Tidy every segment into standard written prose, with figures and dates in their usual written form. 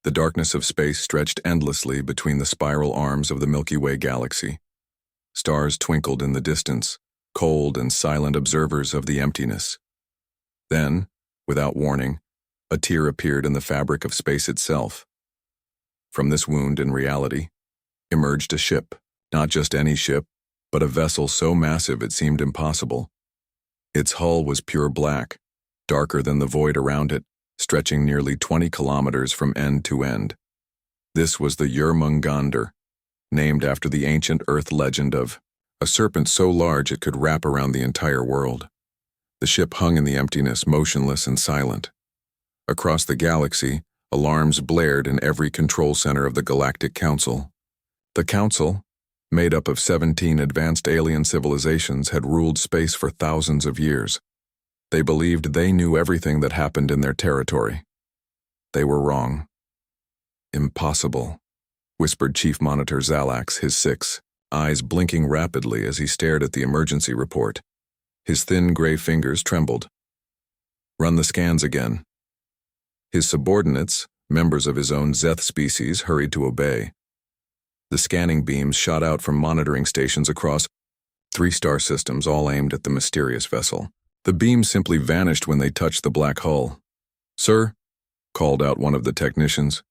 The darkness of space stretched endlessly between the spiral arms of the Milky Way galaxy. Stars twinkled in the distance, cold and silent observers of the emptiness. Then, without warning, a tear appeared in the fabric of space itself. From this wound in reality emerged a ship, not just any ship, but a vessel so massive it seemed impossible. Its hull was pure black, darker than the void around it, stretching nearly 20 kilometers from end to end. This was the JÖRMUNGANDR, named after the ancient Earth legend of a serpent so large it could wrap around the entire world. The ship hung in the emptiness, motionless and silent. Across the galaxy, alarms blared in every control center of the Galactic Council. The Council, made up of 17 advanced alien civilizations, had ruled space for thousands of years. They believed they knew everything that happened in their territory. They were wrong. Impossible, whispered Chief Monitor Zalax, his 6, eyes blinking rapidly as he stared at the emergency report. His thin gray fingers trembled. Run the scans again. His subordinates, members of his own Zeth species, hurried to obey. The scanning beams shot out from monitoring stations across 3 star systems, all aimed at the mysterious vessel. The beams simply vanished when they touched the black hull. "Sir," called out one of the technicians,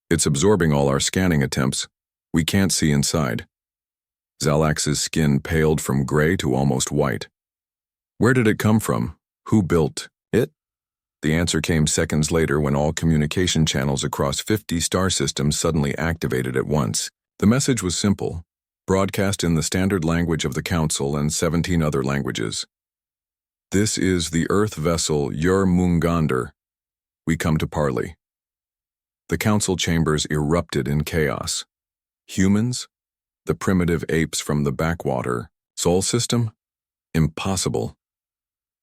"it's absorbing all our scanning attempts. We can't see inside." Zalax's skin paled from gray to almost white. "Where did it come from? Who built it?" The answer came seconds later when all communication channels across 50 star systems suddenly activated at once. The message was simple, broadcast in the standard language of the Council and 17 other languages. "This is the Earth vessel JÖRMUNGANDR. We come to parley." The Council chambers erupted in chaos. Humans? The primitive apes from the backwater Sol system? Impossible.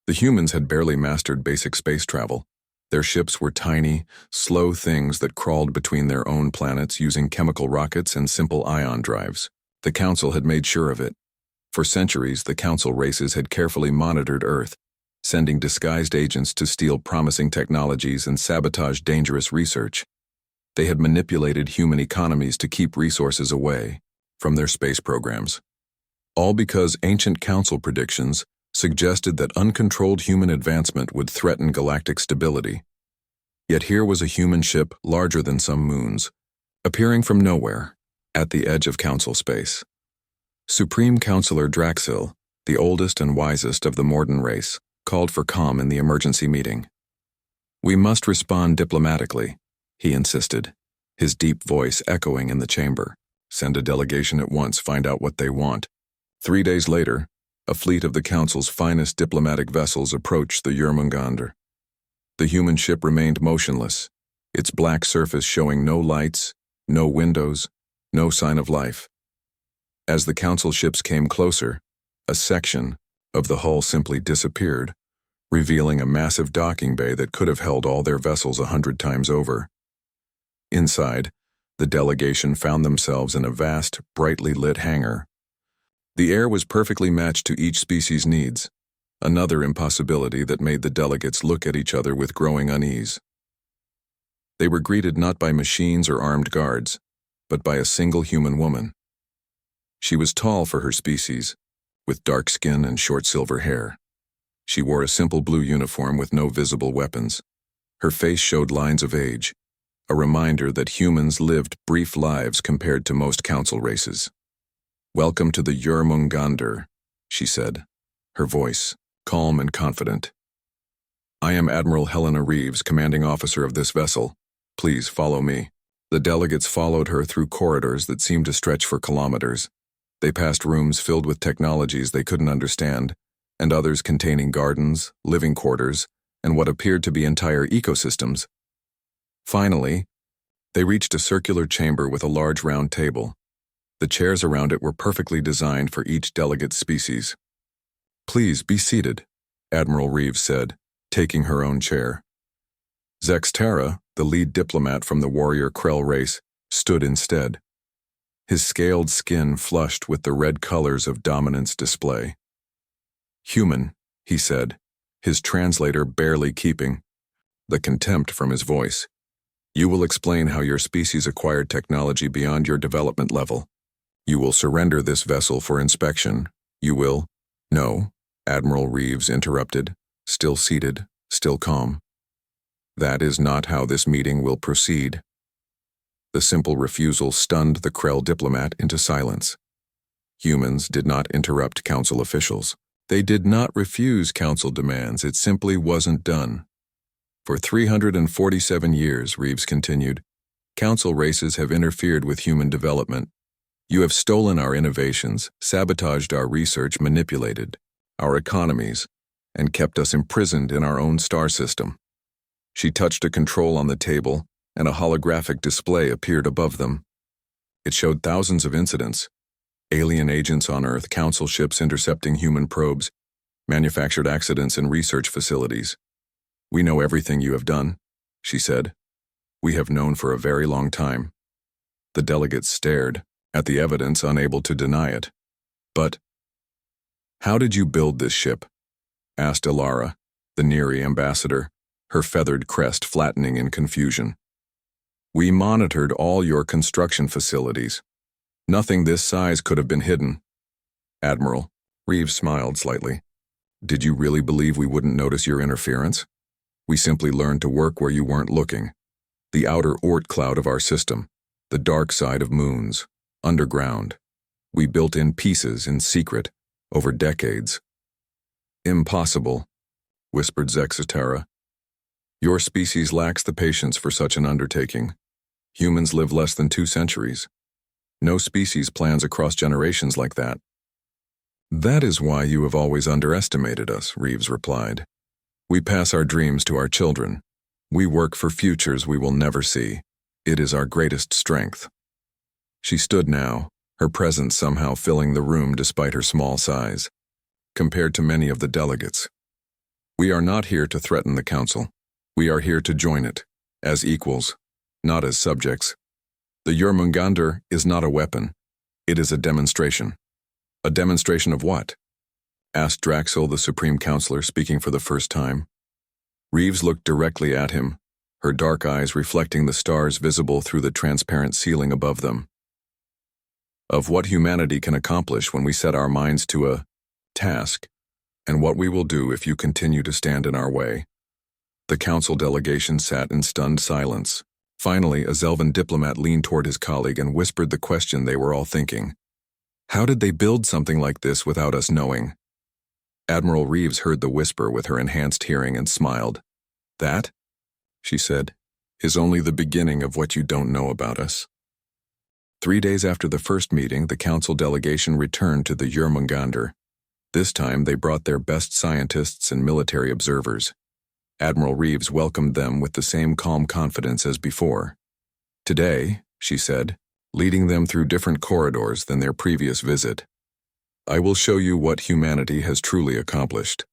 The humans had barely mastered basic space travel. Their ships were tiny, slow things that crawled between their own planets using chemical rockets and simple ion drives. The Council had made sure of it. For centuries, the Council races had carefully monitored Earth, sending disguised agents to steal promising technologies and sabotage dangerous research. They had manipulated human economies to keep resources away from their space programs. All because ancient Council predictions suggested that uncontrolled human advancement would threaten galactic stability. Yet here was a human ship larger than some moons, appearing from nowhere, at the edge of Council space. Supreme Counselor Draxil, the oldest and wisest of the Morden race, called for calm in the emergency meeting. "We must respond diplomatically," he insisted, his deep voice echoing in the chamber. "Send a delegation at once, find out what they want." 3 days later, a fleet of the Council's finest diplomatic vessels approached the JÖRMUNGANDR. The human ship remained motionless, its black surface showing no lights, no windows, no sign of life. As the Council ships came closer, a section of the hull simply disappeared, revealing a massive docking bay that could have held all their vessels 100 times over. Inside, the delegation found themselves in a vast, brightly lit hangar. The air was perfectly matched to each species' needs, another impossibility that made the delegates look at each other with growing unease. They were greeted not by machines or armed guards, but by a single human woman. She was tall for her species, with dark skin and short silver hair. She wore a simple blue uniform with no visible weapons. Her face showed lines of age, a reminder that humans lived brief lives compared to most Council races. "Welcome to the JÖRMUNGANDR," she said, her voice calm and confident. "I am Admiral Helena Reeves, commanding officer of this vessel. Please follow me." The delegates followed her through corridors that seemed to stretch for kilometers. They passed rooms filled with technologies they couldn't understand, and others containing gardens, living quarters, and what appeared to be entire ecosystems. Finally, they reached a circular chamber with a large round table. The chairs around it were perfectly designed for each delegate's species. "Please be seated," Admiral Reeves said, taking her own chair. Zextara, the lead diplomat from the warrior Krell race, stood instead. His scaled skin flushed with the red colors of dominance display. "Human," he said, his translator barely keeping the contempt from his voice. You will explain how your species acquired technology beyond your development level. You will surrender this vessel for inspection. You will— No, Admiral Reeves interrupted, still seated, still calm. That is not how this meeting will proceed. The simple refusal stunned the Krell diplomat into silence. Humans did not interrupt council officials. They did not refuse council demands. It simply wasn't done. For 347 years, Reeves continued, council races have interfered with human development. You have stolen our innovations, sabotaged our research, manipulated our economies, and kept us imprisoned in our own star system. She touched a control on the table, and a holographic display appeared above them. It showed thousands of incidents: alien agents on Earth, council ships intercepting human probes, manufactured accidents in research facilities. We know everything you have done, she said. We have known for a very long time. The delegates stared at the evidence, unable to deny it. But how did you build this ship? Asked Alara, the Neri ambassador, her feathered crest flattening in confusion. We monitored all your construction facilities. Nothing this size could have been hidden. Admiral, Reeves smiled slightly. Did you really believe we wouldn't notice your interference? We simply learned to work where you weren't looking. The outer Oort cloud of our system, the dark side of moons, underground. We built in pieces in secret, over decades. Impossible, whispered Zexatara. Your species lacks the patience for such an undertaking. Humans live less than 2 centuries. No species plans across generations like that. That is why you have always underestimated us, Reeves replied. We pass our dreams to our children. We work for futures we will never see. It is our greatest strength. She stood now, her presence somehow filling the room despite her small size, compared to many of the delegates. We are not here to threaten the council. We are here to join it, as equals, not as subjects. The JÖRMUNGANDR is not a weapon. It is a demonstration. A demonstration of what? Asked Draxel, the Supreme Counselor, speaking for the first time. Reeves looked directly at him, her dark eyes reflecting the stars visible through the transparent ceiling above them. Of what humanity can accomplish when we set our minds to a task, and what we will do if you continue to stand in our way. The council delegation sat in stunned silence. Finally, a Zelvan diplomat leaned toward his colleague and whispered the question they were all thinking. How did they build something like this without us knowing? Admiral Reeves heard the whisper with her enhanced hearing and smiled. That, she said, is only the beginning of what you don't know about us. 3 days after the first meeting, the council delegation returned to the JÖRMUNGANDR. This time they brought their best scientists and military observers. Admiral Reeves welcomed them with the same calm confidence as before. Today, she said, leading them through different corridors than their previous visit, I will show you what humanity has truly accomplished.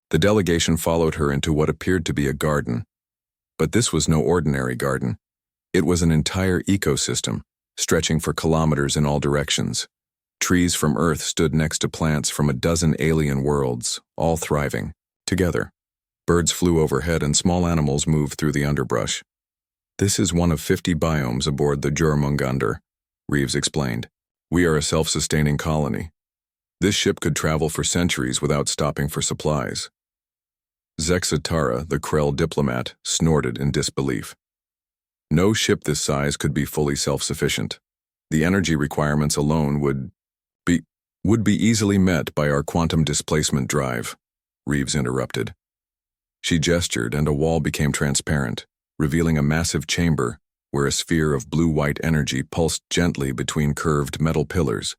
The delegation followed her into what appeared to be a garden. But this was no ordinary garden. It was an entire ecosystem, stretching for kilometers in all directions. Trees from Earth stood next to plants from a dozen alien worlds, all thriving, together. Birds flew overhead and small animals moved through the underbrush. This is one of 50 biomes aboard the JÖRMUNGANDR, Reeves explained. We are a self-sustaining colony. This ship could travel for centuries without stopping for supplies. Zexatara, the Krell diplomat, snorted in disbelief. No ship this size could be fully self-sufficient. The energy requirements alone would be easily met by our quantum displacement drive, Reeves interrupted. She gestured and a wall became transparent, revealing a massive chamber where a sphere of blue-white energy pulsed gently between curved metal pillars.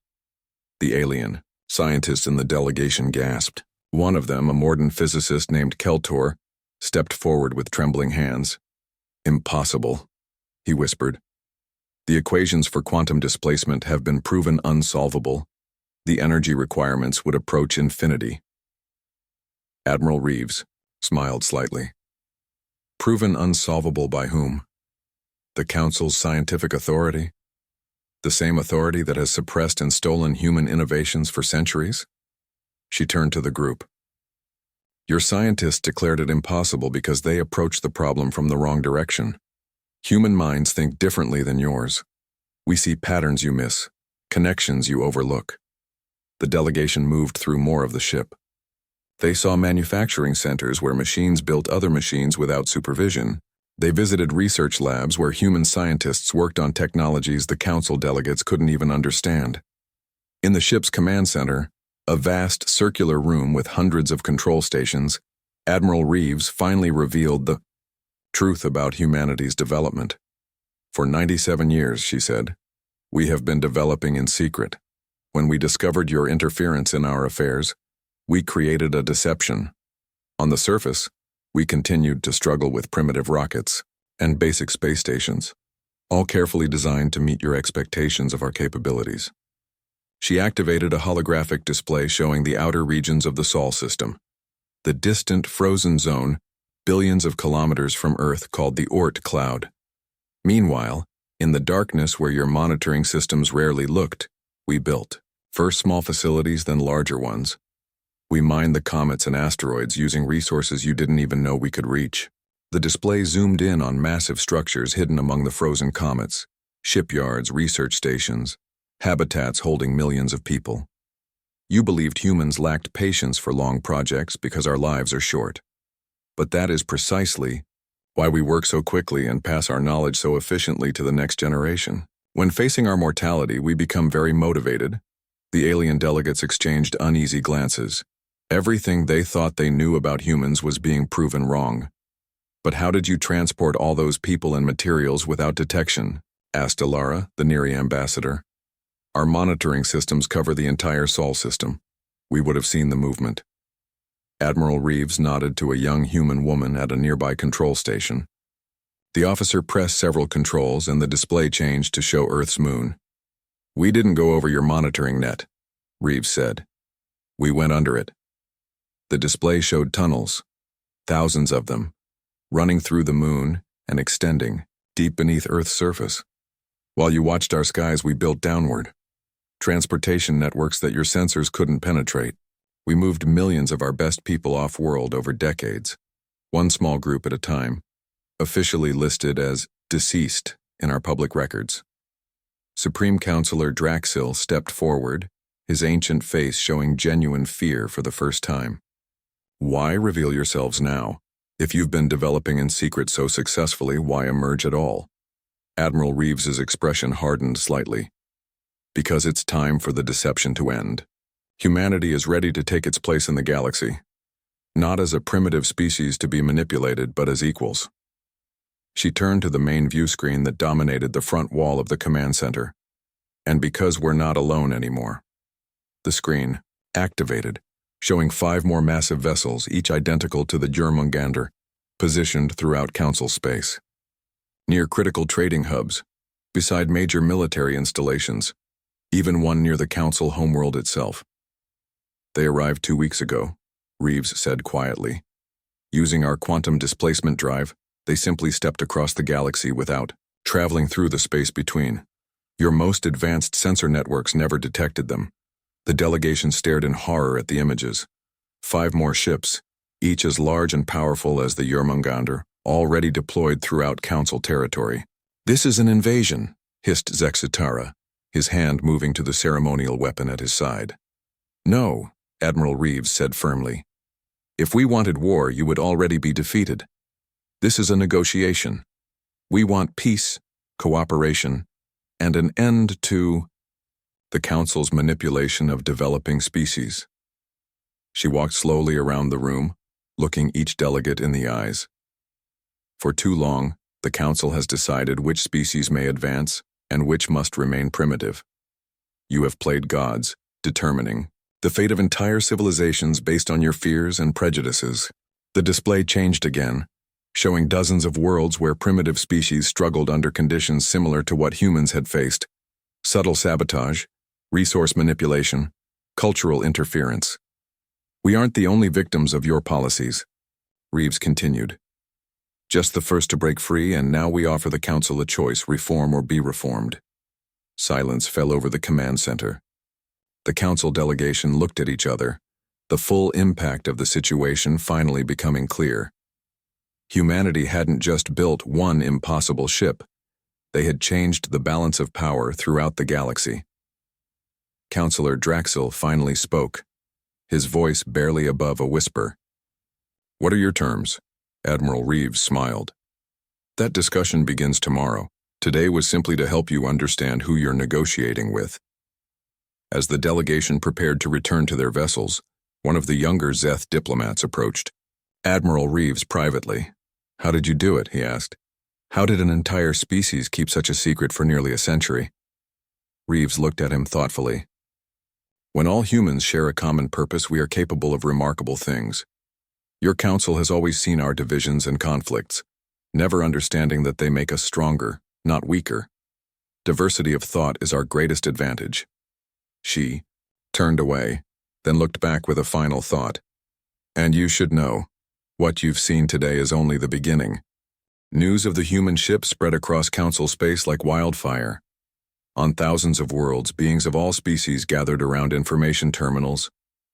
The alien scientists in the delegation gasped. One of them, a Morden physicist named Keltor, stepped forward with trembling hands. Impossible, he whispered. The equations for quantum displacement have been proven unsolvable. The energy requirements would approach infinity. Admiral Reeves smiled slightly. Proven unsolvable by whom? The Council's scientific authority? The same authority that has suppressed and stolen human innovations for centuries? She turned to the group. Your scientists declared it impossible because they approached the problem from the wrong direction. Human minds think differently than yours. We see patterns you miss, connections you overlook. The delegation moved through more of the ship. They saw manufacturing centers where machines built other machines without supervision. They visited research labs where human scientists worked on technologies the council delegates couldn't even understand. In the ship's command center, a vast circular room with hundreds of control stations, Admiral Reeves finally revealed the truth about humanity's development. For 97 years, she said, we have been developing in secret. When we discovered your interference in our affairs, we created a deception. On the surface, we continued to struggle with primitive rockets and basic space stations, all carefully designed to meet your expectations of our capabilities. She activated a holographic display showing the outer regions of the Sol system, the distant frozen zone billions of kilometers from Earth called the Oort cloud. Meanwhile, in the darkness where your monitoring systems rarely looked, we built, first small facilities, then larger ones. We mined the comets and asteroids using resources you didn't even know we could reach. The display zoomed in on massive structures hidden among the frozen comets, shipyards, research stations, habitats holding millions of people. You believed humans lacked patience for long projects because our lives are short. But that is precisely why we work so quickly and pass our knowledge so efficiently to the next generation. When facing our mortality, we become very motivated. The alien delegates exchanged uneasy glances. Everything they thought they knew about humans was being proven wrong. But how did you transport all those people and materials without detection? Asked Alara, the Neri ambassador. Our monitoring systems cover the entire Sol system. We would have seen the movement. Admiral Reeves nodded to a young human woman at a nearby control station. The officer pressed several controls and the display changed to show Earth's moon. We didn't go over your monitoring net, Reeves said. We went under it. The display showed tunnels, thousands of them, running through the moon and extending deep beneath Earth's surface. While you watched our skies, we built downward. Transportation networks that your sensors couldn't penetrate. We moved millions of our best people off-world over decades, one small group at a time, officially listed as deceased in our public records. Supreme Counselor Draxil stepped forward, his ancient face showing genuine fear for the first time. Why reveal yourselves now? If you've been developing in secret so successfully, why emerge at all? Admiral Reeves's expression hardened slightly. Because it's time for the deception to end. Humanity is ready to take its place in the galaxy, not as a primitive species to be manipulated, but as equals. She turned to the main view screen that dominated the front wall of the command center. And because we're not alone anymore. The screen activated, showing 5 more massive vessels, each identical to the JÖRMUNGANDR, positioned throughout Council space. Near critical trading hubs, beside major military installations, even one near the Council homeworld itself. They arrived 2 weeks ago, Reeves said quietly. Using our quantum displacement drive, they simply stepped across the galaxy without traveling through the space between. Your most advanced sensor networks never detected them. The delegation stared in horror at the images. 5 more ships, each as large and powerful as the JÖRMUNGANDR, already deployed throughout Council territory. This is an invasion, hissed Zexitara, his hand moving to the ceremonial weapon at his side. No, Admiral Reeves said firmly. If we wanted war, you would already be defeated. This is a negotiation. We want peace, cooperation, and an end to the Council's manipulation of developing species. She walked slowly around the room, looking each delegate in the eyes. For too long, the Council has decided which species may advance and which must remain primitive. You have played gods, determining the fate of entire civilizations based on your fears and prejudices. The display changed again, showing dozens of worlds where primitive species struggled under conditions similar to what humans had faced. Subtle sabotage, resource manipulation, cultural interference. We aren't the only victims of your policies, Reeves continued. Just the first to break free, and now we offer the Council a choice, reform or be reformed. Silence fell over the command center. The Council delegation looked at each other, the full impact of the situation finally becoming clear. Humanity hadn't just built one impossible ship. They had changed the balance of power throughout the galaxy. Counselor Draxil finally spoke, his voice barely above a whisper. "What are your terms?" Admiral Reeves smiled. "That discussion begins tomorrow. Today was simply to help you understand who you're negotiating with." As the delegation prepared to return to their vessels, one of the younger Zeth diplomats approached. Admiral Reeves privately. "How did you do it?" he asked. "How did an entire species keep such a secret for nearly a century?" Reeves looked at him thoughtfully. "When all humans share a common purpose, we are capable of remarkable things. Your council has always seen our divisions and conflicts, never understanding that they make us stronger, not weaker. Diversity of thought is our greatest advantage." She turned away, then looked back with a final thought. "And you should know, what you've seen today is only the beginning." News of the human ship spread across council space like wildfire. On thousands of worlds, beings of all species gathered around information terminals,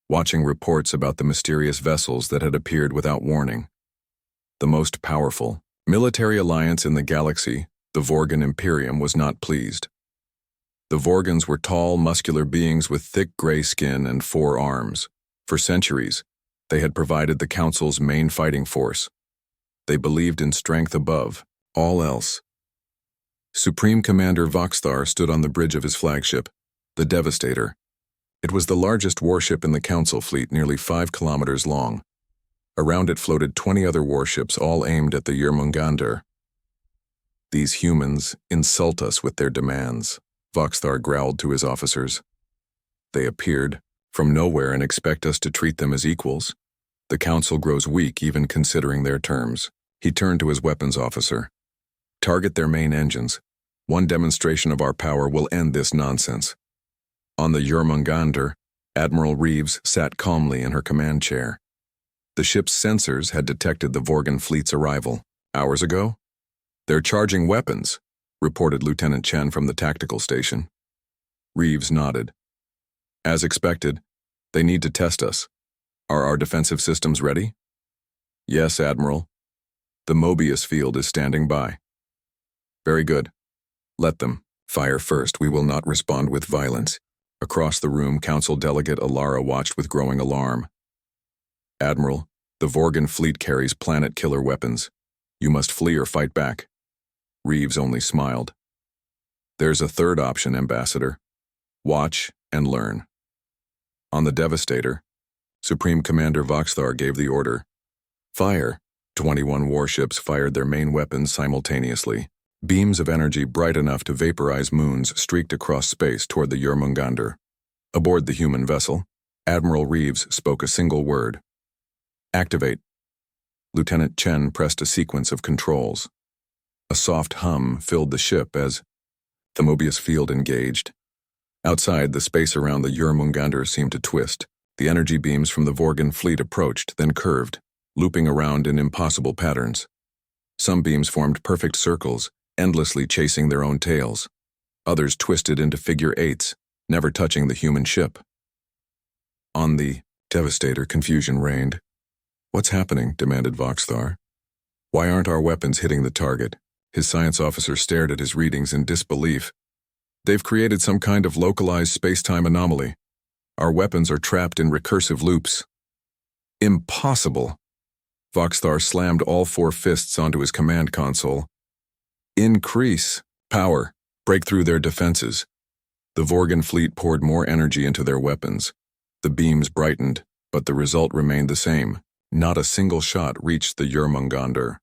watching reports about the mysterious vessels that had appeared without warning. The most powerful military alliance in the galaxy, the Vorgan Imperium, was not pleased. The Vorgans were tall, muscular beings with thick gray skin and 4 arms. For centuries, they had provided the Council's main fighting force. They believed in strength above all else. Supreme Commander Voxthar stood on the bridge of his flagship, the Devastator. It was the largest warship in the Council fleet, nearly 5 kilometers long. Around it floated 20 other warships, all aimed at the JÖRMUNGANDR. "These humans insult us with their demands," Voxthar growled to his officers. "They appeared from nowhere and expect us to treat them as equals. The Council grows weak even considering their terms." He turned to his weapons officer. "Target their main engines. One demonstration of our power will end this nonsense." On the JÖRMUNGANDR, Admiral Reeves sat calmly in her command chair. The ship's sensors had detected the Vorgan fleet's arrival hours ago. "They're charging weapons," reported Lieutenant Chen from the tactical station. Reeves nodded. "As expected, they need to test us. Are our defensive systems ready?" "Yes, Admiral. The Mobius field is standing by." "Very good. Let them fire first. We will not respond with violence." Across the room, Council Delegate Alara watched with growing alarm. "Admiral, the Vorgan fleet carries planet-killer weapons. You must flee or fight back." Reeves only smiled. "There's a third option, Ambassador. Watch and learn." On the Devastator, Supreme Commander Voxthar gave the order. "Fire." 21 warships fired their main weapons simultaneously. Beams of energy bright enough to vaporize moons streaked across space toward the JÖRMUNGANDR. Aboard the human vessel, Admiral Reeves spoke a single word. "Activate." Lieutenant Chen pressed a sequence of controls. A soft hum filled the ship as the Mobius field engaged. Outside, the space around the JÖRMUNGANDR seemed to twist. The energy beams from the Vorgan fleet approached, then curved, looping around in impossible patterns. Some beams formed perfect circles, endlessly chasing their own tails. Others twisted into figure eights, never touching the human ship. On the Devastator, confusion reigned. "What's happening?" demanded Voxthar. "Why aren't our weapons hitting the target?" His science officer stared at his readings in disbelief. "They've created some kind of localized space-time anomaly. Our weapons are trapped in recursive loops." "Impossible!" Voxthar slammed all 4 fists onto his command console. "Increase power. Break through their defenses." The Vorgan fleet poured more energy into their weapons. The beams brightened, but the result remained the same. Not a single shot reached the JÖRMUNGANDR.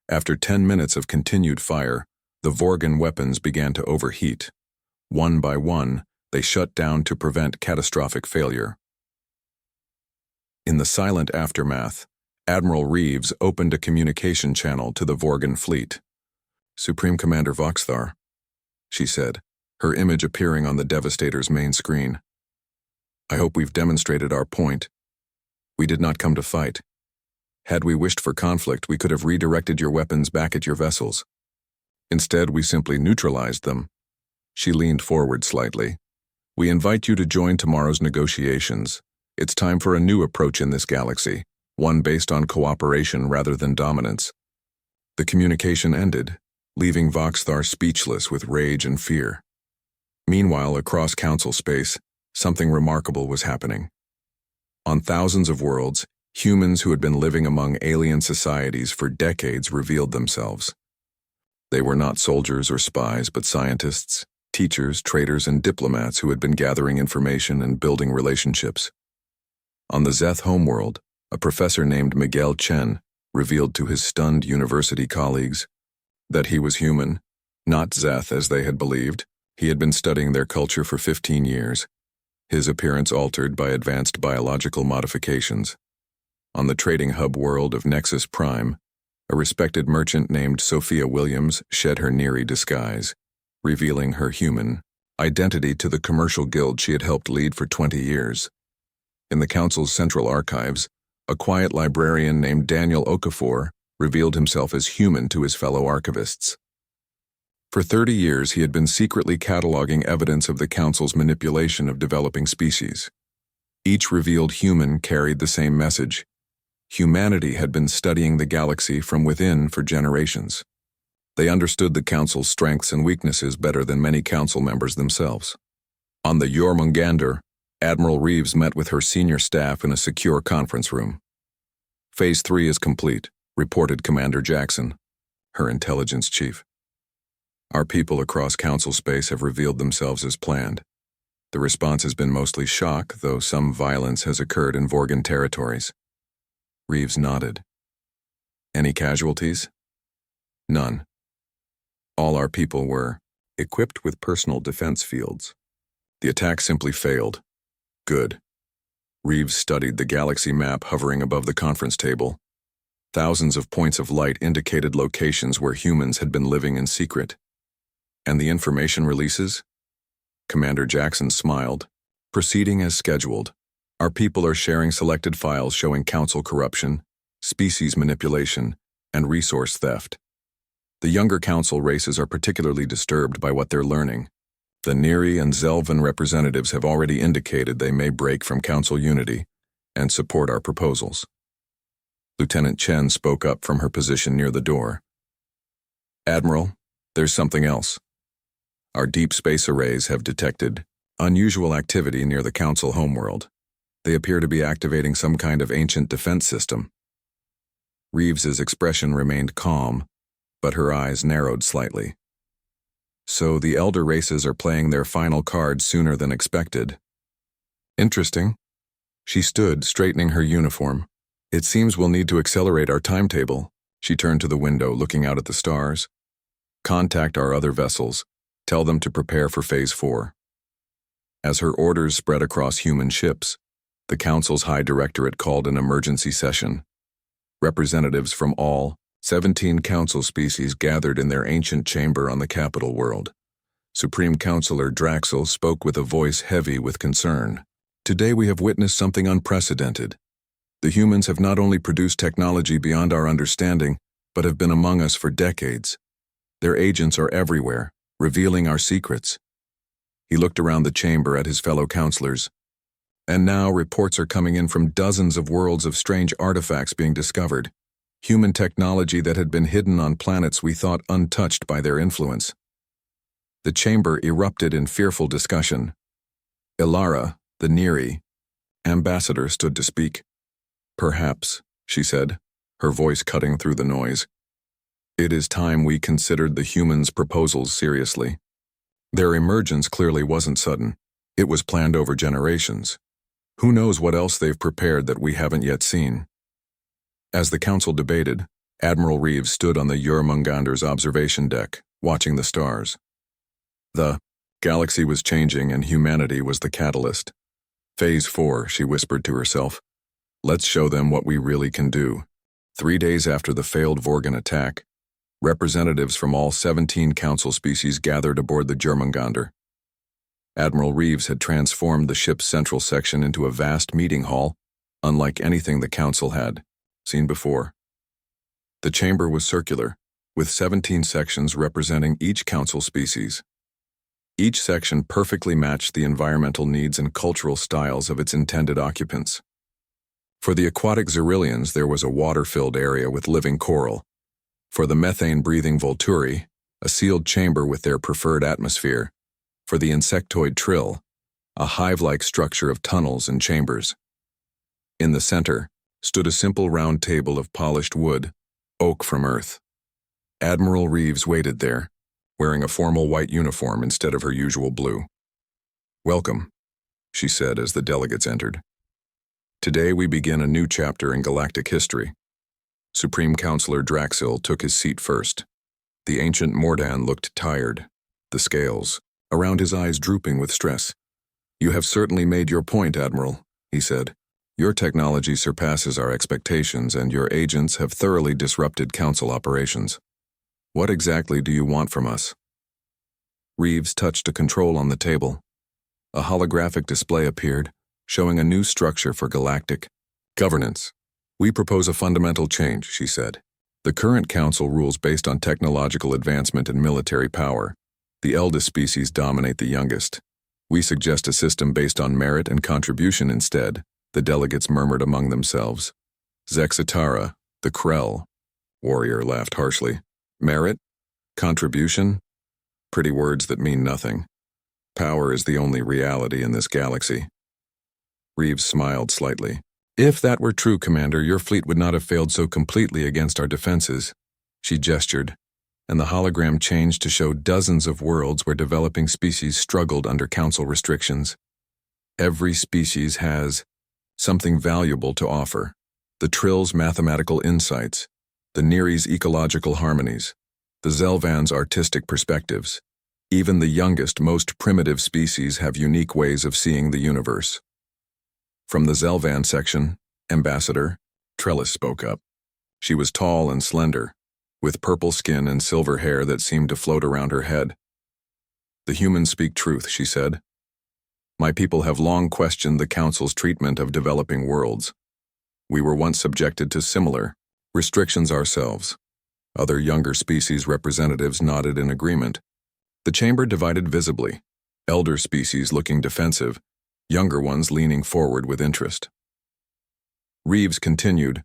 After 10 minutes of continued fire, the Vorgan weapons began to overheat. One by one, they shut down to prevent catastrophic failure. In the silent aftermath, Admiral Reeves opened a communication channel to the Vorgan fleet. "Supreme Commander Voxthar," she said, her image appearing on the Devastator's main screen. "I hope we've demonstrated our point. We did not come to fight. Had we wished for conflict, we could have redirected your weapons back at your vessels. Instead, we simply neutralized them." She leaned forward slightly. "We invite you to join tomorrow's negotiations. It's time for a new approach in this galaxy, one based on cooperation rather than dominance. The communication ended, leaving Voxthar speechless with rage and fear. Meanwhile, across council space, something remarkable was happening. On thousands of worlds, humans who had been living among alien societies for decades revealed themselves. They were not soldiers or spies, but scientists, teachers, traders, and diplomats who had been gathering information and building relationships. On the Zeth homeworld, a professor named Miguel Chen revealed to his stunned university colleagues that he was human, not Zeth as they had believed. He had been studying their culture for 15 years, his appearance altered by advanced biological modifications. On the trading hub world of Nexus Prime, a respected merchant named Sophia Williams shed her Neri disguise, revealing her human identity to the commercial guild she had helped lead for 20 years. In the council's central archives, a quiet librarian named Daniel Okafor revealed himself as human to his fellow archivists. For 30 years, he had been secretly cataloging evidence of the council's manipulation of developing species. Each revealed human carried the same message. Humanity had been studying the galaxy from within for generations. They understood the council's strengths and weaknesses better than many council members themselves. On the JÖRMUNGANDR, Admiral Reeves met with her senior staff in a secure conference room. Phase 3 is complete, reported Commander Jackson, her intelligence chief. Our people across council space have revealed themselves as planned. The response has been mostly shock, though some violence has occurred in Vorgan territories. Reeves nodded. Any casualties? None. All our people were equipped with personal defense fields. The attack simply failed. Good. Reeves studied the galaxy map hovering above the conference table. Thousands of points of light indicated locations where humans had been living in secret. And the information releases? Commander Jackson smiled. Proceeding as scheduled. Our people are sharing selected files showing council corruption, species manipulation, and resource theft. The younger council races are particularly disturbed by what they're learning. The Neri and Zelvan representatives have already indicated they may break from council unity and support our proposals. Lieutenant Chen spoke up from her position near the door. Admiral, there's something else. Our deep space arrays have detected unusual activity near the council homeworld. They appear to be activating some kind of ancient defense system. Reeves's expression remained calm, but her eyes narrowed slightly. So the elder races are playing their final card sooner than expected. Interesting. She stood, straightening her uniform. It seems we'll need to accelerate our timetable. She turned to the window, looking out at the stars. Contact our other vessels. Tell them to prepare for Phase 4. As her orders spread across human ships, the Council's High Directorate called an emergency session. Representatives from all 17 Council species gathered in their ancient chamber on the capital world. Supreme Counselor Draxel spoke with a voice heavy with concern. Today we have witnessed something unprecedented. The humans have not only produced technology beyond our understanding, but have been among us for decades. Their agents are everywhere, revealing our secrets. He looked around the chamber at his fellow counselors. And now reports are coming in from dozens of worlds of strange artifacts being discovered. Human technology that had been hidden on planets we thought untouched by their influence. The chamber erupted in fearful discussion. Ilara, the Neri, ambassador, stood to speak. Perhaps, she said, her voice cutting through the noise. It is time we considered the humans' proposals seriously. Their emergence clearly wasn't sudden. It was planned over generations. Who knows what else they've prepared that we haven't yet seen? As the council debated, Admiral Reeves stood on the JÖRMUNGANDR's observation deck, watching the stars. The galaxy was changing and humanity was the catalyst. Phase 4, she whispered to herself. Let's show them what we really can do. 3 days after the failed Vorgan attack, representatives from all 17 council species gathered aboard the JÖRMUNGANDR. Admiral Reeves had transformed the ship's central section into a vast meeting hall, unlike anything the council had seen before. The chamber was circular, with 17 sections representing each council species. Each section perfectly matched the environmental needs and cultural styles of its intended occupants. For the aquatic Xerillians, there was a water-filled area with living coral. For the methane-breathing Volturi, a sealed chamber with their preferred atmosphere. For the insectoid Trill, a hive-like structure of tunnels and chambers. In the center stood a simple round table of polished wood, oak from Earth. Admiral Reeves waited there, wearing a formal white uniform instead of her usual blue. "Welcome," she said as the delegates entered. "Today we begin a new chapter in galactic history." Supreme Counselor Draxil took his seat first. The ancient Mordan looked tired, the scales around his eyes drooping with stress. "You have certainly made your point, Admiral," he said. "Your technology surpasses our expectations, and your agents have thoroughly disrupted Council operations. What exactly do you want from us?" Reeves touched a control on the table. A holographic display appeared, showing a new structure for galactic governance. "We propose a fundamental change," she said. "The current Council rules based on technological advancement and military power. The eldest species dominate the youngest. We suggest a system based on merit and contribution instead," the delegates murmured among themselves. Zexitara, the Krell warrior, laughed harshly. "Merit? Contribution? Pretty words that mean nothing. Power is the only reality in this galaxy." Reeves smiled slightly. "If that were true, Commander, your fleet would not have failed so completely against our defenses." She gestured, and the hologram changed to show dozens of worlds where developing species struggled under Council restrictions. Every species has something valuable to offer. The Trill's mathematical insights, the Neri's ecological harmonies, the Zelvan's artistic perspectives. Even the youngest, most primitive species have unique ways of seeing the universe. From the Zelvan section, Ambassador Trellis spoke up. She was tall and slender, with purple skin and silver hair that seemed to float around her head. "The humans speak truth," she said. "My people have long questioned the Council's treatment of developing worlds. We were once subjected to similar restrictions ourselves." Other younger species representatives nodded in agreement. The chamber divided visibly, elder species looking defensive, younger ones leaning forward with interest. Reeves continued,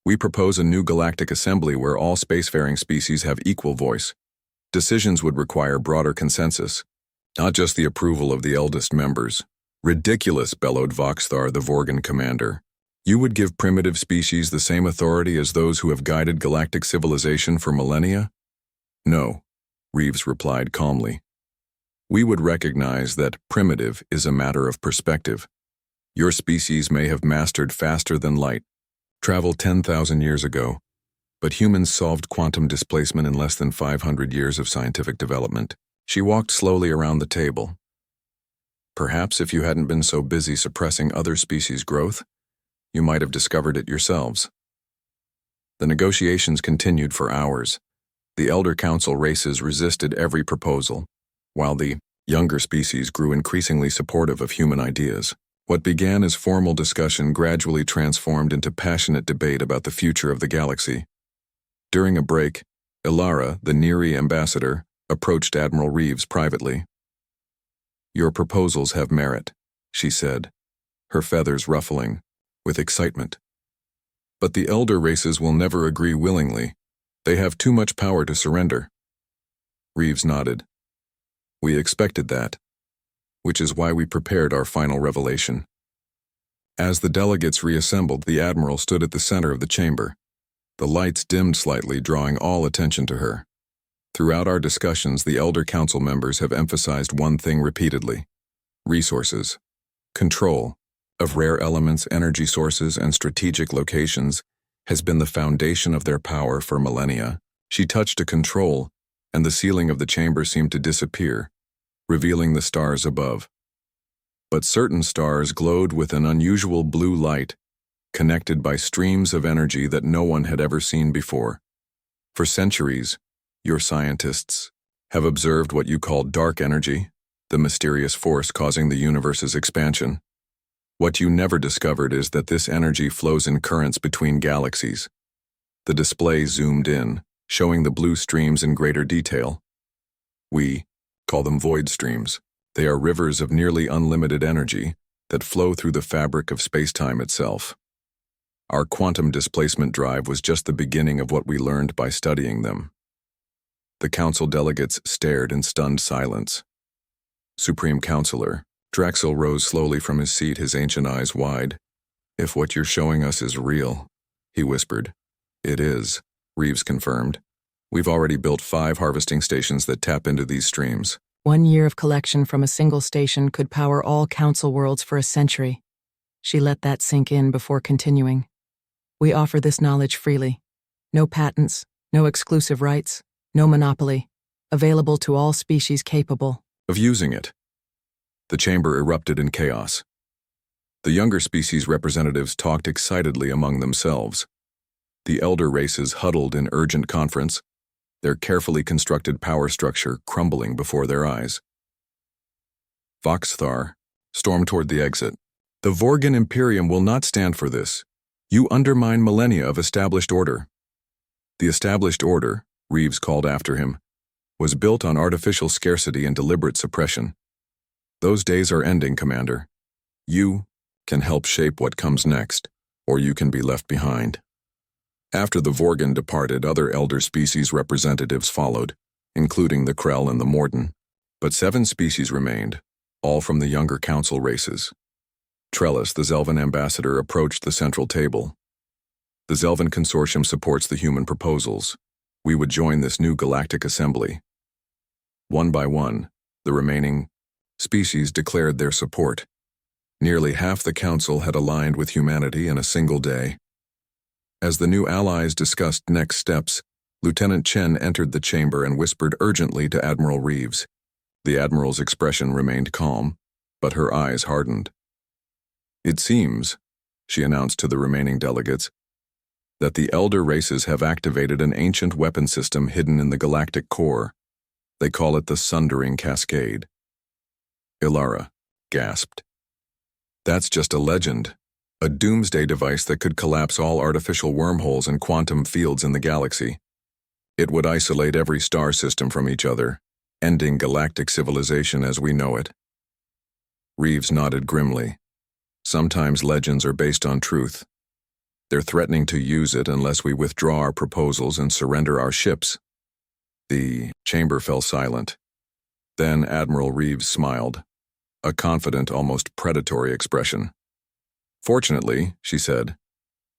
"We propose a new galactic assembly where all spacefaring species have equal voice. Decisions would require broader consensus, not just the approval of the eldest members." "Ridiculous," bellowed Voxthar, the Vorgan commander. "You would give primitive species the same authority as those who have guided galactic civilization for millennia?" "No," Reeves replied calmly. "We would recognize that primitive is a matter of perspective. Your species may have mastered faster than light, traveled 10,000 years ago, but humans solved quantum displacement in less than 500 years of scientific development." She walked slowly around the table. "Perhaps if you hadn't been so busy suppressing other species' growth, you might have discovered it yourselves." The negotiations continued for hours. The Elder Council races resisted every proposal, while the younger species grew increasingly supportive of human ideas. What began as formal discussion gradually transformed into passionate debate about the future of the galaxy. During a break, Ilara, the Neri ambassador, approached Admiral Reeves privately. "Your proposals have merit," she said, her feathers ruffling with excitement. "But the elder races will never agree willingly. They have too much power to surrender." Reeves nodded. "We expected that, which is why we prepared our final revelation." As the delegates reassembled, the Admiral stood at the center of the chamber. The lights dimmed slightly, drawing all attention to her. Throughout our discussions, the Elder Council members have emphasized one thing repeatedly: resources. Control of rare elements, energy sources, and strategic locations has been the foundation of their power for millennia. She touched a control, and the ceiling of the chamber seemed to disappear, revealing the stars above. But certain stars glowed with an unusual blue light, connected by streams of energy that no one had ever seen before. For centuries, your scientists have observed what you call dark energy, the mysterious force causing the universe's expansion. What you never discovered is that this energy flows in currents between galaxies. The display zoomed in, showing the blue streams in greater detail. We call them void streams. They are rivers of nearly unlimited energy that flow through the fabric of space-time itself. Our quantum displacement drive was just the beginning of what we learned by studying them. The council delegates stared in stunned silence. Supreme Counselor, Draxel rose slowly from his seat, his ancient eyes wide. "If what you're showing us is real," he whispered. "It is," Reeves confirmed. "We've already built 5 harvesting stations that tap into these streams." 1 year of collection from a single station could power all council worlds for a century. She let that sink in before continuing. "We offer this knowledge freely. No patents, no exclusive rights, no monopoly. Available to all species capable of using it." The chamber erupted in chaos. The younger species representatives talked excitedly among themselves. The elder races huddled in urgent conference, their carefully constructed power structure crumbling before their eyes. Voxthar stormed toward the exit. "The Vorgan Imperium will not stand for this. You undermine millennia of established order." The established order, Reeves called after him, was built on artificial scarcity and deliberate suppression. Those days are ending, Commander. You can help shape what comes next, or you can be left behind. After the Vorgan departed, other elder species representatives followed, including the Krell and the Morden, but 7 species remained, all from the younger council races. Trellis, the Zelvan ambassador, approached the central table. "The Zelvan Consortium supports the human proposals. We would join this new galactic assembly." One by one, the remaining species declared their support. Nearly half the council had aligned with humanity in a single day. As the new allies discussed next steps, Lieutenant Chen entered the chamber and whispered urgently to Admiral Reeves. The Admiral's expression remained calm, but her eyes hardened. "It seems," she announced to the remaining delegates, "that the elder races have activated an ancient weapon system hidden in the galactic core. They call it the Sundering Cascade." Ilara gasped. "That's just a legend. A doomsday device that could collapse all artificial wormholes and quantum fields in the galaxy. It would isolate every star system from each other, ending galactic civilization as we know it." Reeves nodded grimly. "Sometimes legends are based on truth. They're threatening to use it unless we withdraw our proposals and surrender our ships." The chamber fell silent. Then Admiral Reeves smiled, a confident, almost predatory expression. "Fortunately," she said,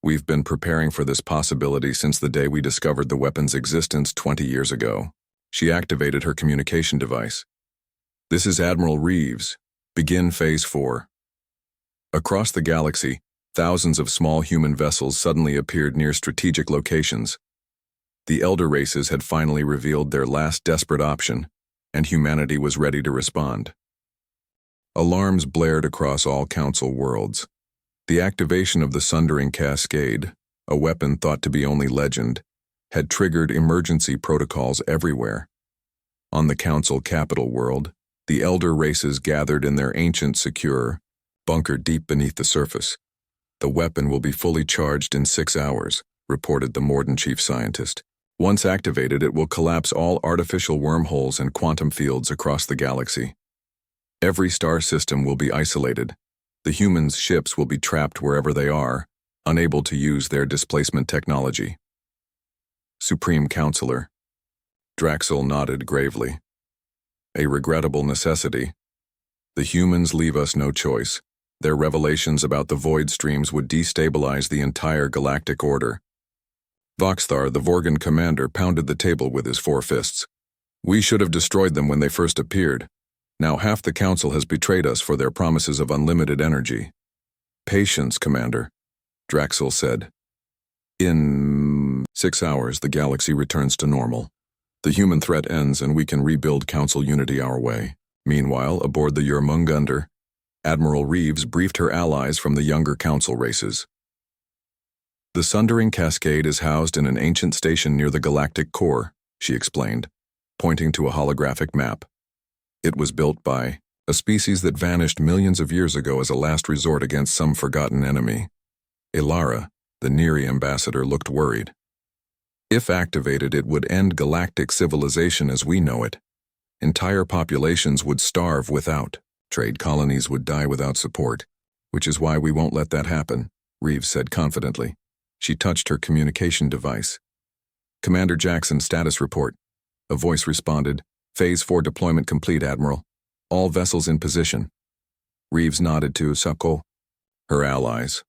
"we've been preparing for this possibility since the day we discovered the weapon's existence 20 years ago." She activated her communication device. "This is Admiral Reeves. Begin Phase 4. Across the galaxy, thousands of small human vessels suddenly appeared near strategic locations. The elder races had finally revealed their last desperate option, and humanity was ready to respond. Alarms blared across all council worlds. The activation of the Sundering Cascade, a weapon thought to be only legend, had triggered emergency protocols everywhere. On the council capital world, the elder races gathered in their ancient secure bunker deep beneath the surface. "The weapon will be fully charged in 6 hours," reported the Morden chief scientist. "Once activated, it will collapse all artificial wormholes and quantum fields across the galaxy. Every star system will be isolated. The humans' ships will be trapped wherever they are, unable to use their displacement technology." Supreme Counselor. Draxel nodded gravely. "A regrettable necessity. The humans leave us no choice. Their revelations about the void streams would destabilize the entire galactic order." Voxthar, the Vorgan commander, pounded the table with his 4 fists. "We should have destroyed them when they first appeared. Now half the council has betrayed us for their promises of unlimited energy." "Patience, Commander," Draxel said. "In 6 hours, the galaxy returns to normal. The human threat ends and we can rebuild council unity our way." Meanwhile, aboard the JÖRMUNGANDR, Admiral Reeves briefed her allies from the younger council races. "The Sundering Cascade is housed in an ancient station near the galactic core," she explained, pointing to a holographic map. "It was built by a species that vanished millions of years ago as a last resort against some forgotten enemy." Ilara, the Neri ambassador, looked worried. "If activated, it would end galactic civilization as we know it. Entire populations would starve without. Trade colonies would die without support, which is why we won't let that happen." Reeves said confidently. She touched her communication device. Commander Jackson, status report. A voice responded, Phase 4 deployment complete, Admiral. All vessels in position. Reeves nodded to Sako, her allies.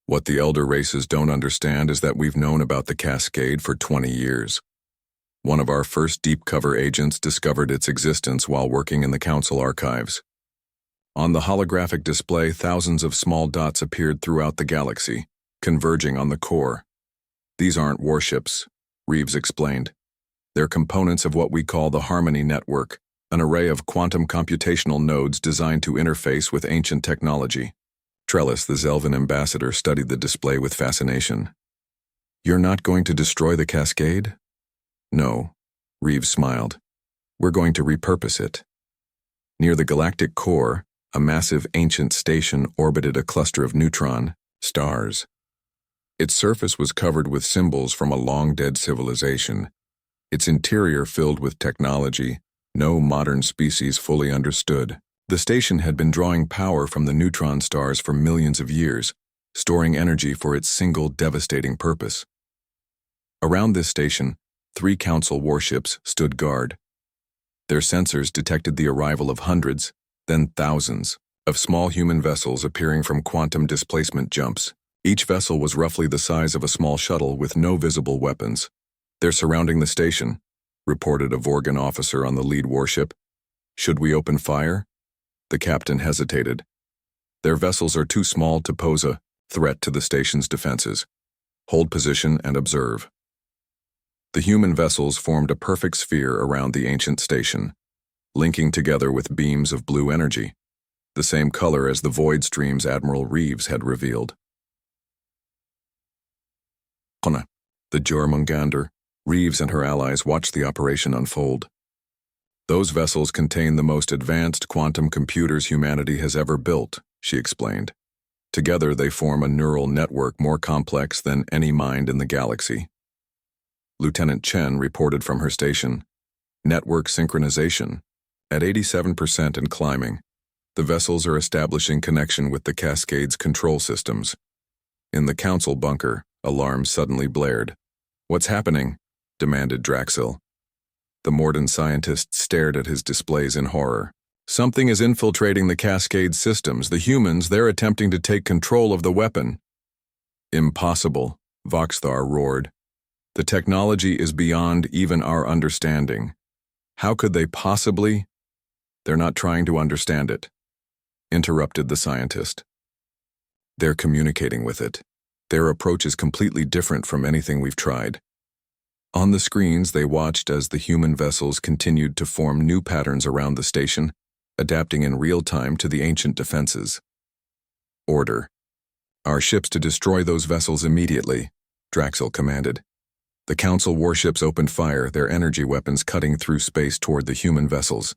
What the elder races don't understand is that we've known about the Cascade for 20 years. One of our first deep cover agents discovered its existence while working in the Council archives. On the holographic display, thousands of small dots appeared throughout the galaxy, converging on the core. These aren't warships, Reeves explained. They're components of what we call the Harmony Network, an array of quantum computational nodes designed to interface with ancient technology. Trellis, the Zelvan ambassador, studied the display with fascination. You're not going to destroy the Cascade? No, Reeves smiled. We're going to repurpose it. Near the galactic core, a massive ancient station orbited a cluster of neutron stars. Its surface was covered with symbols from a long-dead civilization, its interior filled with technology no modern species fully understood. The station had been drawing power from the neutron stars for millions of years, storing energy for its single devastating purpose. Around this station, 3 Council warships stood guard. Their sensors detected the arrival of hundreds, then thousands, of small human vessels appearing from quantum displacement jumps. Each vessel was roughly the size of a small shuttle with no visible weapons. They're surrounding the station, reported a Vorgan officer on the lead warship. Should we open fire? The captain hesitated. Their vessels are too small to pose a threat to the station's defenses. Hold position and observe. The human vessels formed a perfect sphere around the ancient station, linking together with beams of blue energy, the same color as the void streams Admiral Reeves had revealed. The JÖRMUNGANDR, Reeves and her allies watched the operation unfold. Those vessels contain the most advanced quantum computers humanity has ever built, she explained. Together they form a neural network more complex than any mind in the galaxy. Lieutenant Chen reported from her station. Network synchronization. At 87% and climbing, the vessels are establishing connection with the Cascade's control systems. In the Council bunker, alarms suddenly blared. What's happening? Demanded Draxil. The Morden scientist stared at his displays in horror. Something is infiltrating the Cascade systems. The humans, they're attempting to take control of the weapon. Impossible, Voxthar roared. The technology is beyond even our understanding. How could they possibly? They're not trying to understand it, interrupted the scientist. They're communicating with it. Their approach is completely different from anything we've tried. On the screens, they watched as the human vessels continued to form new patterns around the station, adapting in real time to the ancient defenses. Order. Our ships to destroy those vessels immediately, Draxil commanded. The Council warships opened fire, their energy weapons cutting through space toward the human vessels.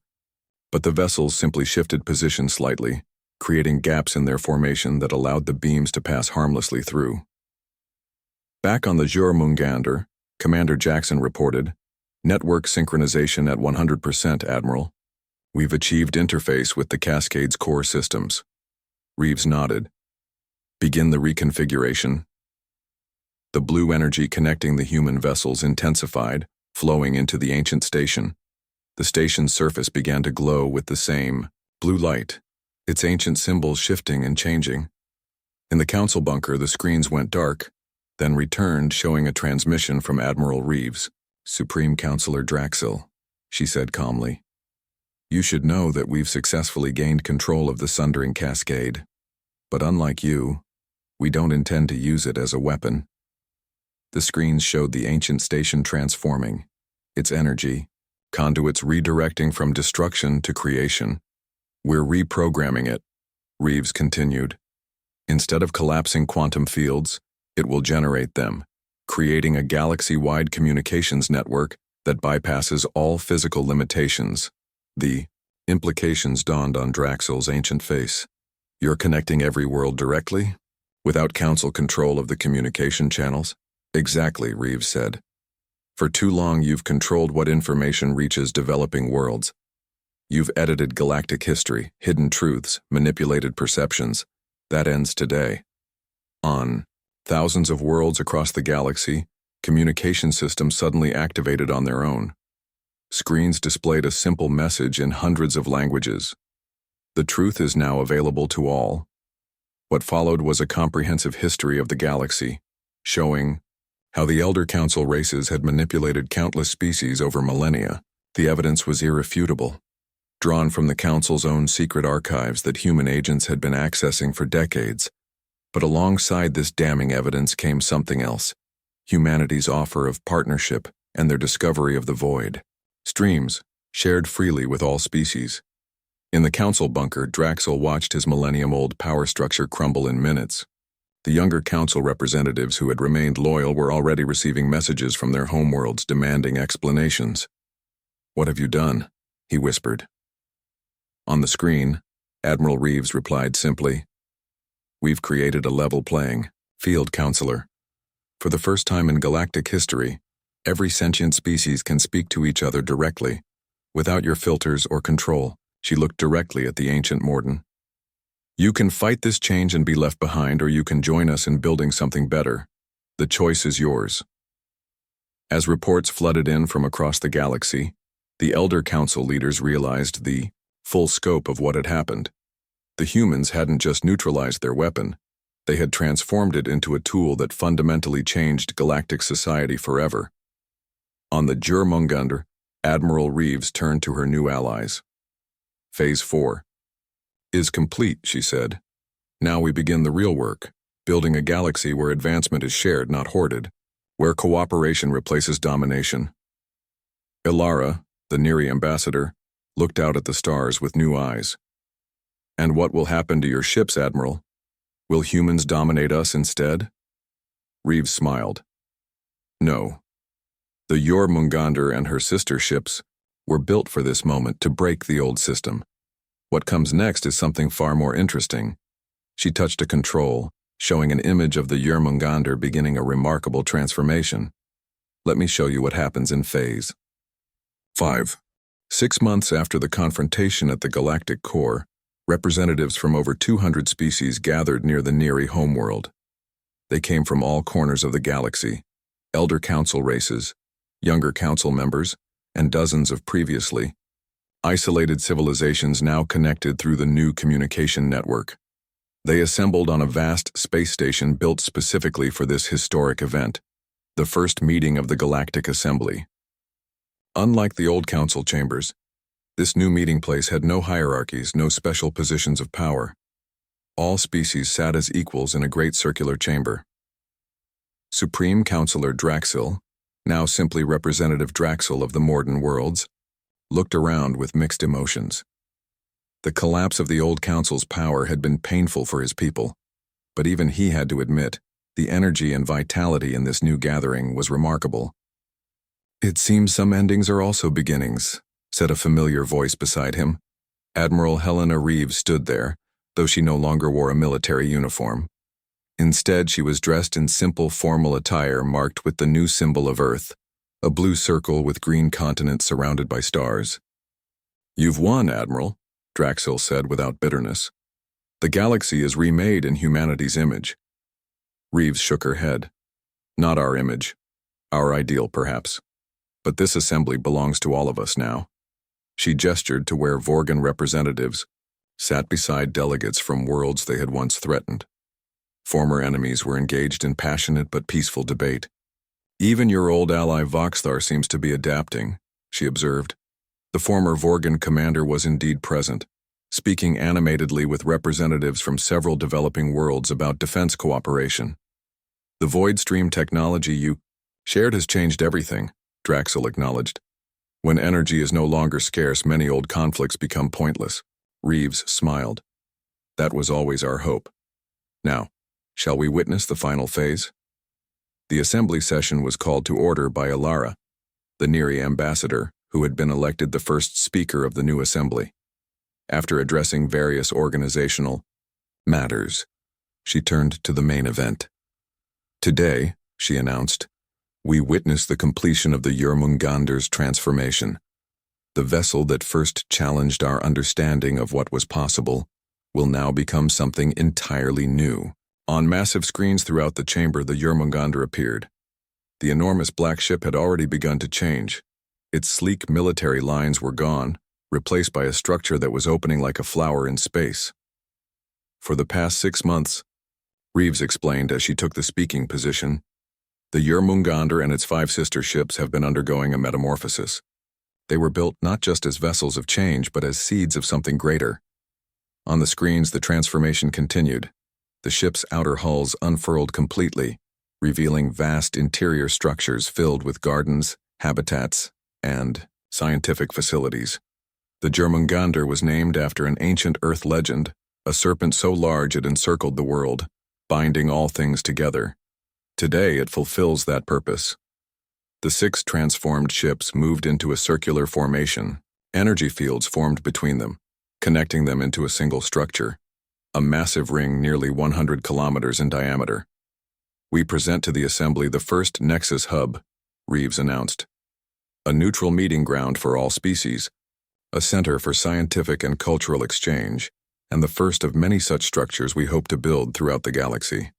But the vessels simply shifted position slightly, creating gaps in their formation that allowed the beams to pass harmlessly through. Back on the JÖRMUNGANDR, Commander Jackson reported, Network synchronization at 100%, Admiral. We've achieved interface with the Cascade's core systems. Reeves nodded. Begin the reconfiguration. The blue energy connecting the human vessels intensified, flowing into the ancient station. The station's surface began to glow with the same blue light, its ancient symbols shifting and changing. In the Council bunker, the screens went dark, then returned showing a transmission from Admiral Reeves. Supreme Counselor Draxil, she said calmly. You should know that we've successfully gained control of the Sundering Cascade. But unlike you, we don't intend to use it as a weapon. The screens showed the ancient station transforming, its energy, conduits redirecting from destruction to creation. We're reprogramming it, Reeves continued. Instead of collapsing quantum fields, it will generate them, creating a galaxy-wide communications network that bypasses all physical limitations. The implications dawned on Draxil's ancient face. You're connecting every world directly, without Council control of the communication channels? Exactly, Reeves said. For too long you've controlled what information reaches developing worlds. You've edited galactic history, hidden truths, manipulated perceptions. That ends today. On thousands of worlds across the galaxy, communication systems suddenly activated on their own. Screens displayed a simple message in hundreds of languages. The truth is now available to all. What followed was a comprehensive history of the galaxy, showing how the Elder Council races had manipulated countless species over millennia. The evidence was irrefutable, drawn from the Council's own secret archives that human agents had been accessing for decades. But alongside this damning evidence came something else: humanity's offer of partnership and their discovery of the void. Streams, shared freely with all species. In the Council bunker, Draxel watched his millennium-old power structure crumble in minutes. The younger Council representatives who had remained loyal were already receiving messages from their homeworlds demanding explanations. "What have you done?" he whispered. On the screen, Admiral Reeves replied simply, "We've created a level playing field, Counselor. For the first time in galactic history, every sentient species can speak to each other directly, without your filters or control." She looked directly at the ancient Morden. "You can fight this change and be left behind, or you can join us in building something better. The choice is yours." As reports flooded in from across the galaxy, the Elder Council leaders realized the full scope of what had happened. The humans hadn't just neutralized their weapon, they had transformed it into a tool that fundamentally changed galactic society forever. On the JÖRMUNGANDR, Admiral Reeves turned to her new allies. "Phase 4 is complete," she said. "Now we begin the real work, building a galaxy where advancement is shared, not hoarded, where cooperation replaces domination." Ilara, the Neri ambassador, looked out at the stars with new eyes. "And what will happen to your ships, Admiral? Will humans dominate us instead?" Reeves smiled. "No. The JÖRMUNGANDR and her sister ships were built for this moment, to break the old system. What comes next is something far more interesting." She touched a control, showing an image of the JÖRMUNGANDR beginning a remarkable transformation. "Let me show you what happens in Phase 5. 6 months after the confrontation at the galactic core, representatives from over 200 species gathered near the Neri homeworld. They came from all corners of the galaxy: Elder Council races, younger Council members, and dozens of previously isolated civilizations now connected through the new communication network. They assembled on a vast space station built specifically for this historic event, the first meeting of the Galactic Assembly. Unlike the old Council chambers, this new meeting place had no hierarchies, no special positions of power. All species sat as equals in a great circular chamber. Supreme Counselor Draxel, now simply Representative Draxel of the Morden worlds, looked around with mixed emotions. The collapse of the old Council's power had been painful for his people, but even he had to admit, the energy and vitality in this new gathering was remarkable. "It seems some endings are also beginnings," said a familiar voice beside him. Admiral Helena Reeves stood there, though she no longer wore a military uniform. Instead, she was dressed in simple formal attire marked with the new symbol of Earth, a blue circle with green continents surrounded by stars. "You've won, Admiral," Draxel said without bitterness. "The galaxy is remade in humanity's image." Reeves shook her head. "Not our image. Our ideal, perhaps. But this assembly belongs to all of us now." She gestured to where Vorgan representatives sat beside delegates from worlds they had once threatened. Former enemies were engaged in passionate but peaceful debate. "Even your old ally Voxthar seems to be adapting," she observed. The former Vorgan commander was indeed present, speaking animatedly with representatives from several developing worlds about defense cooperation. "The void stream technology you shared has changed everything," Draxel acknowledged. "When energy is no longer scarce, many old conflicts become pointless." Reeves smiled. "That was always our hope. Now, shall we witness the final phase?" The assembly session was called to order by Ilara, the Neri ambassador, who had been elected the first speaker of the new assembly. After addressing various organizational matters, she turned to the main event. "Today," she announced, "we witness the completion of the JÖRMUNGANDR's transformation. The vessel that first challenged our understanding of what was possible will now become something entirely new." On massive screens throughout the chamber, the JÖRMUNGANDR appeared. The enormous black ship had already begun to change. Its sleek military lines were gone, replaced by a structure that was opening like a flower in space. For the past 6 months, Reeves explained as she took the speaking position, the JÖRMUNGANDR and its 5 sister ships have been undergoing a metamorphosis. They were built not just as vessels of change, but as seeds of something greater. On the screens, the transformation continued. The ship's outer hulls unfurled completely, revealing vast interior structures filled with gardens, habitats, and scientific facilities. The JÖRMUNGANDR was named after an ancient Earth legend, a serpent so large it encircled the world, binding all things together. Today it fulfills that purpose. The 6 transformed ships moved into a circular formation. Energy fields formed between them, connecting them into a single structure, a massive ring nearly 100 kilometers in diameter. We present to the Assembly the first Nexus Hub, Reeves announced. A neutral meeting ground for all species, a center for scientific and cultural exchange, and the first of many such structures we hope to build throughout the galaxy.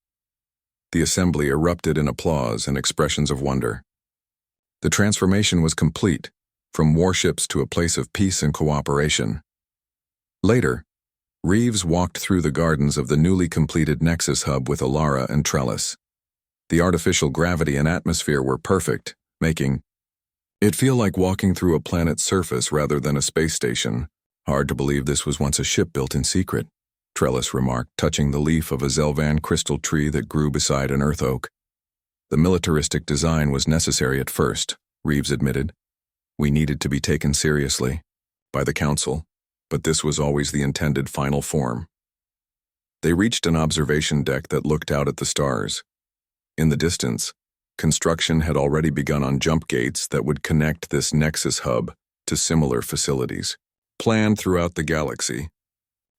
The Assembly erupted in applause and expressions of wonder. The transformation was complete, from warships to a place of peace and cooperation. Later, Reeves walked through the gardens of the newly completed Nexus Hub with Alara and Trellis. The artificial gravity and atmosphere were perfect, making it feel like walking through a planet's surface rather than a space station. Hard to believe this was once a ship built in secret, Trellis remarked, touching the leaf of a Zelvan crystal tree that grew beside an earth oak. The militaristic design was necessary at first, Reeves admitted. We needed to be taken seriously by the Council, but this was always the intended final form. They reached an observation deck that looked out at the stars. In the distance, construction had already begun on jump gates that would connect this Nexus Hub to similar facilities, planned throughout the galaxy.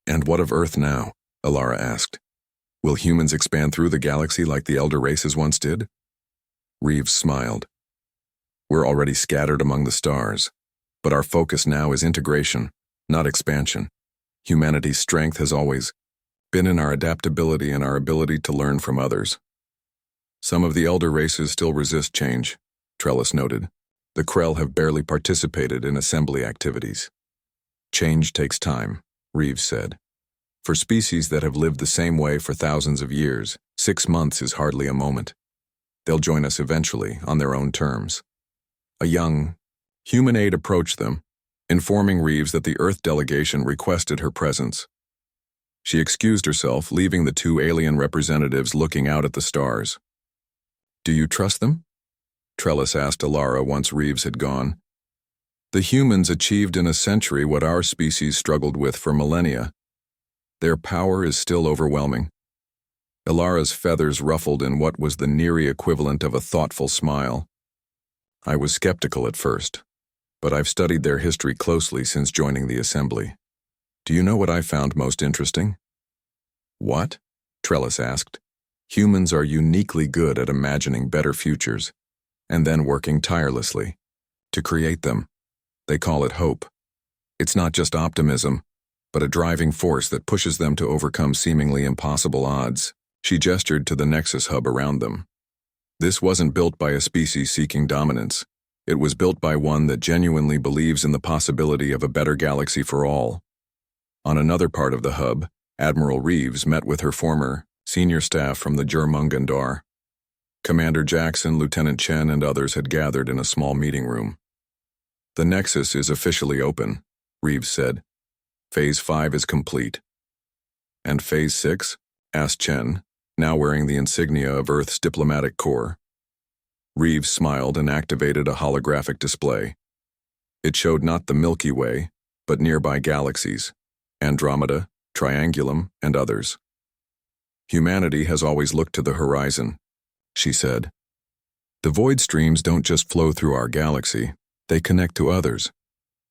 And what of Earth now? Alara asked. Will humans expand through the galaxy like the elder races once did? Reeves smiled. We're already scattered among the stars, but our focus now is integration, not expansion. Humanity's strength has always been in our adaptability and our ability to learn from others. Some of the elder races still resist change, Trellis noted. The Krell have barely participated in assembly activities. Change takes time, Reeves said. For species that have lived the same way for thousands of years, 6 months is hardly a moment. They'll join us eventually, on their own terms. A young human aide approached them, informing Reeves that the Earth delegation requested her presence. She excused herself, leaving the 2 alien representatives looking out at the stars. Do you trust them? Trellis asked Alara once Reeves had gone. The humans achieved in a century what our species struggled with for millennia. Their power is still overwhelming. Alara's feathers ruffled in what was the near equivalent of a thoughtful smile. I was skeptical at first, but I've studied their history closely since joining the Assembly. Do you know what I found most interesting? What? Trellis asked. Humans are uniquely good at imagining better futures, and then working tirelessly to create them. They call it hope. It's not just optimism, but a driving force that pushes them to overcome seemingly impossible odds. She gestured to the Nexus Hub around them. This wasn't built by a species seeking dominance. It was built by one that genuinely believes in the possibility of a better galaxy for all. On another part of the hub, Admiral Reeves met with her former senior staff from the JÖRMUNGANDR. Commander Jackson, Lieutenant Chen, and others had gathered in a small meeting room. The Nexus is officially open, Reeves said. Phase 5 is complete. And Phase 6? Asked Chen, now wearing the insignia of Earth's diplomatic corps. Reeves smiled and activated a holographic display. It showed not the Milky Way, but nearby galaxies, Andromeda, Triangulum, and others. Humanity has always looked to the horizon, she said. The void streams don't just flow through our galaxy, they connect to others.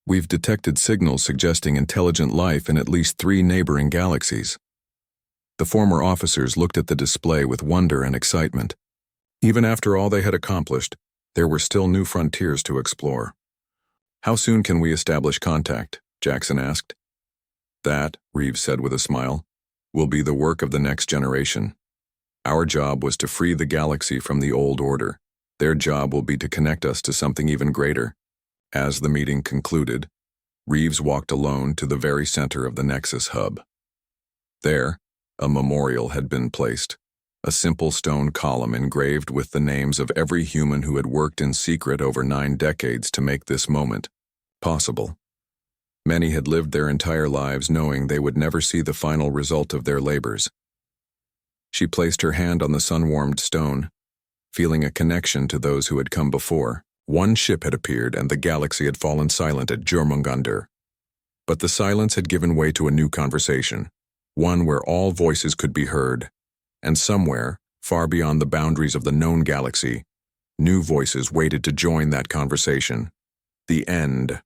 We've detected signals suggesting intelligent life in at least 3 neighboring galaxies. The former officers looked at the display with wonder and excitement. Even after all they had accomplished, there were still new frontiers to explore. How soon can we establish contact? Jackson asked. That, Reeves said with a smile, will be the work of the next generation. Our job was to free the galaxy from the old order. Their job will be to connect us to something even greater. As the meeting concluded, Reeves walked alone to the very center of the Nexus Hub. There, a memorial had been placed, a simple stone column engraved with the names of every human who had worked in secret over 9 decades to make this moment possible. Many had lived their entire lives knowing they would never see the final result of their labors. She placed her hand on the sun-warmed stone, feeling a connection to those who had come before. One ship had appeared and the galaxy had fallen silent at JÖRMUNGANDR. But the silence had given way to a new conversation, one where all voices could be heard, and somewhere, far beyond the boundaries of the known galaxy, new voices waited to join that conversation. The end